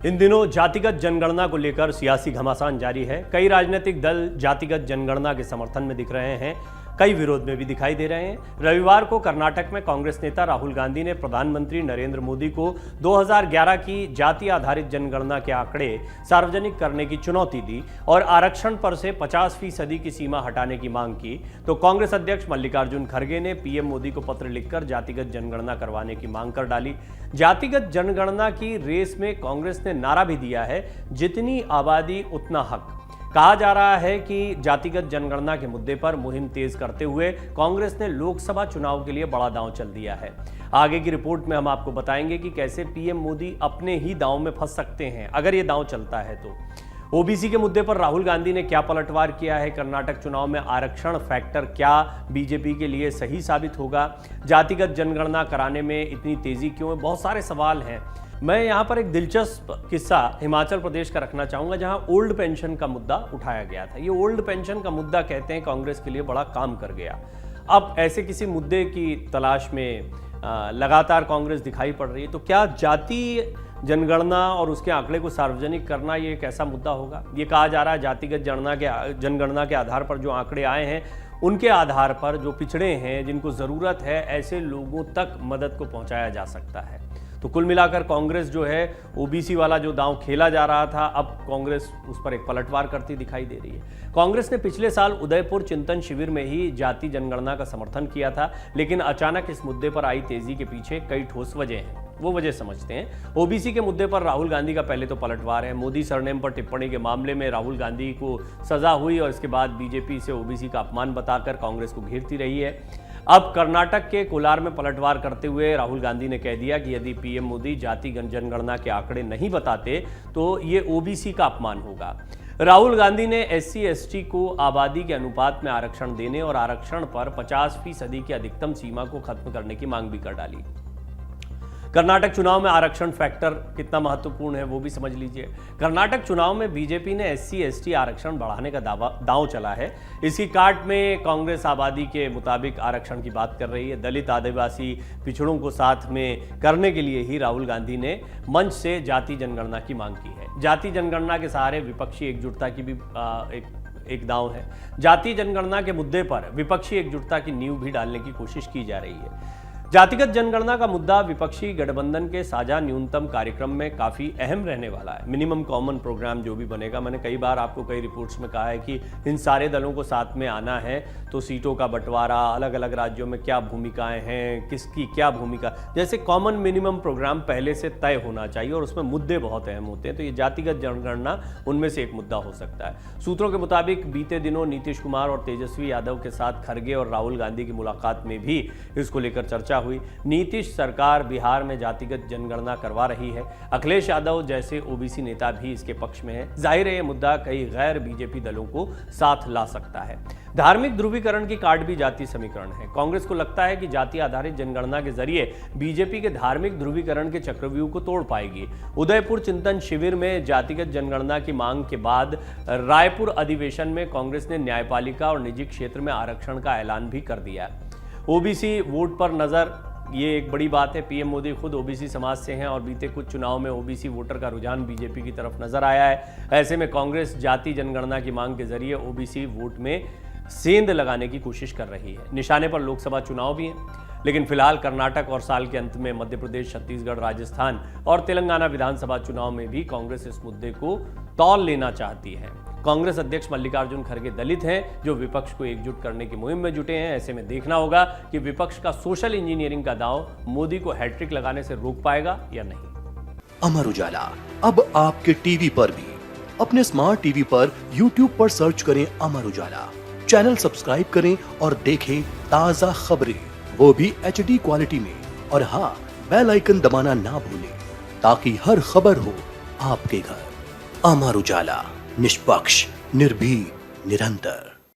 इन दिनों जातिगत जनगणना को लेकर सियासी घमासान जारी है। कई राजनीतिक दल जातिगत जनगणना के समर्थन में दिख रहे हैं, कई विरोध में भी दिखाई दे रहे हैं। रविवार को कर्नाटक में कांग्रेस नेता राहुल गांधी ने प्रधानमंत्री नरेंद्र मोदी को 2011 की जाति आधारित जनगणना के आंकड़े सार्वजनिक करने की चुनौती दी और आरक्षण पर से 50% की सीमा हटाने की मांग की, तो कांग्रेस अध्यक्ष मल्लिकार्जुन खड़गे ने पीएम मोदी को पत्र लिखकर जातिगत जनगणना करवाने की मांग कर डाली। जातिगत जनगणना की रेस में कांग्रेस ने नारा भी दिया है, जितनी आबादी उतना हक। कहा जा रहा है कि जातिगत जनगणना के मुद्दे पर मुहिम तेज करते हुए कांग्रेस ने लोकसभा चुनाव के लिए बड़ा दांव चल दिया है। आगे की रिपोर्ट में हम आपको बताएंगे कि कैसे पीएम मोदी अपने ही दांव में फंस सकते हैं अगर ये दांव चलता है तो। ओबीसी के मुद्दे पर राहुल गांधी ने क्या पलटवार किया है, कर्नाटक चुनाव में आरक्षण फैक्टर क्या बीजेपी के लिए सही साबित होगा, जातिगत जनगणना कराने में इतनी तेजी क्यों है, बहुत सारे सवाल हैं। मैं यहाँ पर एक दिलचस्प किस्सा हिमाचल प्रदेश का रखना चाहूँगा, जहाँ ओल्ड पेंशन का मुद्दा उठाया गया था। ये ओल्ड पेंशन का मुद्दा कहते हैं कांग्रेस के लिए बड़ा काम कर गया। अब ऐसे किसी मुद्दे की तलाश में लगातार कांग्रेस दिखाई पड़ रही है, तो क्या जाति जनगणना और उसके आंकड़े को सार्वजनिक करना ये एक ऐसा मुद्दा होगा? ये कहा जा रहा है जातिगत जनगणना के आधार पर जो आंकड़े आए हैं, उनके आधार पर जो पिछड़े हैं, जिनको ज़रूरत है, ऐसे लोगों तक मदद को पहुंचाया जा सकता है। तो कुल मिलाकर कांग्रेस जो है ओबीसी वाला जो दांव खेला जा रहा था, अब कांग्रेस उस पर एक पलटवार करती दिखाई दे रही है। कांग्रेस ने पिछले साल उदयपुर चिंतन शिविर में ही जाति जनगणना का समर्थन किया था, लेकिन अचानक इस मुद्दे पर आई तेजी के पीछे कई ठोस वजह हैं। वो वजह समझते हैं। ओबीसी के मुद्दे पर राहुल गांधी का पहले तो पलटवार है। मोदी सरनेम पर टिप्पणी के मामले में राहुल गांधी को सजा हुई और इसके बाद बीजेपी इसे ओबीसी का अपमान बताकर कांग्रेस को घेरती रही है। अब कर्नाटक के कोलार में पलटवार करते हुए राहुल गांधी ने कह दिया कि यदि पीएम मोदी जाति जनगणना के आंकड़े नहीं बताते तो ये ओबीसी का अपमान होगा। राहुल गांधी ने SC/ST को आबादी के अनुपात में आरक्षण देने और आरक्षण पर 50% की अधिकतम सीमा को खत्म करने की मांग भी कर डाली। कर्नाटक चुनाव में आरक्षण फैक्टर कितना महत्वपूर्ण है वो भी समझ लीजिए। कर्नाटक चुनाव में बीजेपी ने SC/ST आरक्षण बढ़ाने का दांव चला है। इसी काट में कांग्रेस आबादी के मुताबिक आरक्षण की बात कर रही है। दलित, आदिवासी, पिछड़ों को साथ में करने के लिए ही राहुल गांधी ने मंच से जाति जनगणना की मांग की है। जाति जनगणना के सहारे विपक्षी एकजुटता की भी एक दांव है। जाति जनगणना के मुद्दे पर विपक्षी एकजुटता की नींव भी डालने की कोशिश की जा रही है। जातिगत जनगणना का मुद्दा विपक्षी गठबंधन के साझा न्यूनतम कार्यक्रम में काफ़ी अहम रहने वाला है। मिनिमम कॉमन प्रोग्राम जो भी बनेगा, मैंने कई बार आपको कई रिपोर्ट्स में कहा है कि इन सारे दलों को साथ में आना है, तो सीटों का बंटवारा, अलग अलग राज्यों में क्या भूमिकाएं हैं, किसकी क्या भूमिका, जैसे कॉमन मिनिमम प्रोग्राम पहले से तय होना चाहिए और उसमें मुद्दे बहुत अहम होते हैं। तो ये जातिगत जनगणना उनमें से एक मुद्दा हो सकता है। सूत्रों के मुताबिक बीते दिनों नीतीश कुमार और तेजस्वी यादव के साथ खड़गे और राहुल गांधी की मुलाकात में भी इसको लेकर चर्चा हुई। नीतीश सरकार बिहार में जातिगत जनगणना करवा रही है। अखिलेश यादव जैसे ओबीसी नेता भी इसके पक्ष में है। जाहिर है ये मुद्दा कई गैर बीजेपी दलों को साथ ला सकता है। धार्मिक ध्रुवीकरण की कार्ड भी जाति समीकरण है। कांग्रेस को लगता है कि जाति आधारित जनगणना के जरिए बीजेपी के धार्मिक ध्रुवीकरण के चक्रव्यूह को तोड़ पाएगी। उदयपुर चिंतन शिविर में जातिगत जनगणना की मांग के बाद रायपुर अधिवेशन में कांग्रेस ने न्यायपालिका और निजी क्षेत्र में आरक्षण का ऐलान भी कर दिया। ओबीसी वोट पर नजर, ये एक बड़ी बात है। पीएम मोदी खुद ओबीसी समाज से हैं और बीते कुछ चुनाव में ओबीसी वोटर का रुझान बीजेपी की तरफ नजर आया है। ऐसे में कांग्रेस जाति जनगणना की मांग के जरिए ओबीसी वोट में सेंध लगाने की कोशिश कर रही है। निशाने पर लोकसभा चुनाव भी हैं, लेकिन फिलहाल कर्नाटक और साल के अंत में मध्य प्रदेश, छत्तीसगढ़, राजस्थान और तेलंगाना विधानसभा चुनाव में भी कांग्रेस इस मुद्दे को तौल लेना चाहती है। कांग्रेस अध्यक्ष मल्लिकार्जुन खड़गे दलित हैं जो विपक्ष को एकजुट करने की मुहिम में जुटे हैं। ऐसे में देखना होगा कि विपक्ष का सोशल इंजीनियरिंग का दांव मोदी को हैट्रिक लगाने से रोक पाएगा या नहीं। अमर उजाला अब आपके टीवी पर भी। अपने स्मार्ट टीवी पर यूट्यूब पर सर्च करें अमर उजाला, चैनल सब्सक्राइब करें और देखें ताजा खबरें, वो भी HD क्वालिटी में। और हाँ, बेल आइकन दबाना ना भूलें ताकि हर खबर हो आपके घर। अमर उजाला, निष्पक्ष, निर्भीक, निरंतर।